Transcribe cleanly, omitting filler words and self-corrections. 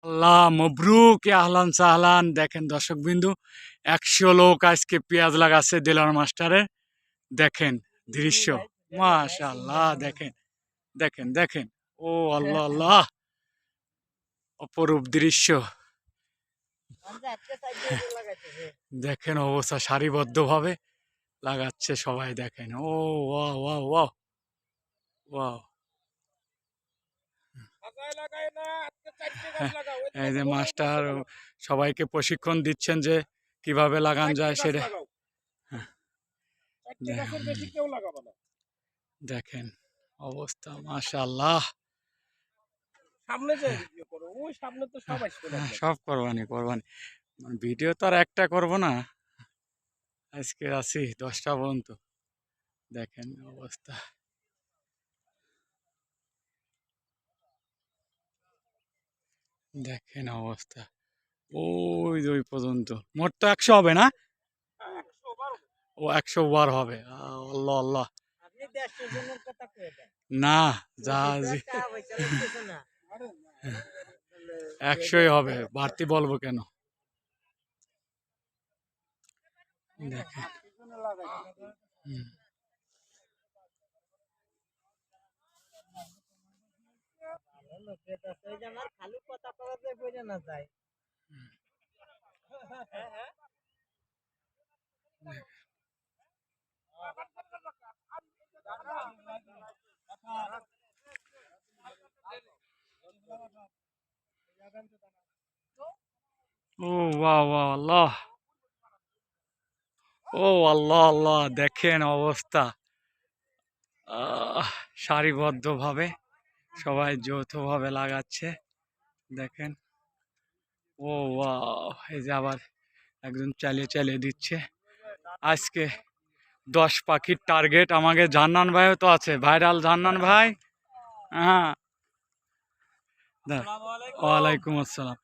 আল্লাহ মবরুক আহলান সাহলান। দেখেন দর্শক বিন্দু 100 লোক আজকে পেঁয়াজ লাগাচ্ছে দেলোয়ার মাস্টারে। দেখেন দৃশ্য, মাশাআল্লাহ। দেখেন দেখেন দেখেন, ও আল্লাহ আল্লাহ, অপরূপ দৃশ্য। দেখেন অবস্থা, সারিবদ্ধ ভাবে লাগাচ্ছে সবাই। দেখেন, ও ওয়াও ওয়াও ওয়াও ওয়াও। এই যে মাস্টার সবাইকে প্রশিক্ষণ দিচ্ছেন যে কিভাবে লাগান যায় সেটা। দেখেন অবস্থা, মাশাআল্লাহ। সব কোরবানি কোরবানি, ভিডিও তো আর একটা করব না, আজকে আছি 10টা পর্যন্ত। দেখেন অবস্থা, দেখেন অবস্থা। ওই ওই পর্যন্ত মোট তো 100 হবে না? ও 100 বার হবে। আল্লাহ আল্লাহ। না যা 100ই হবে, বাড়তি বলবো কেন? দেখেন ও বাহ বাহ আল্লাহ, ও আল্লাহ আল্লাহ। দেখেন অবস্থা, সারিবদ্ধভাবে সবাই যৌথভাবে লাগাচ্ছে। দেখেন, ও ওয়াও। এই যে আবার একজন চালিয়ে চালিয়ে দিচ্ছে। আজকে 10 পাখির টার্গেট। আমাকে জান্নান ভাইও তো আছে, ভাইরাল জান্নান ভাই। হ্যাঁ, ওয়ালাইকুম আসসালাম।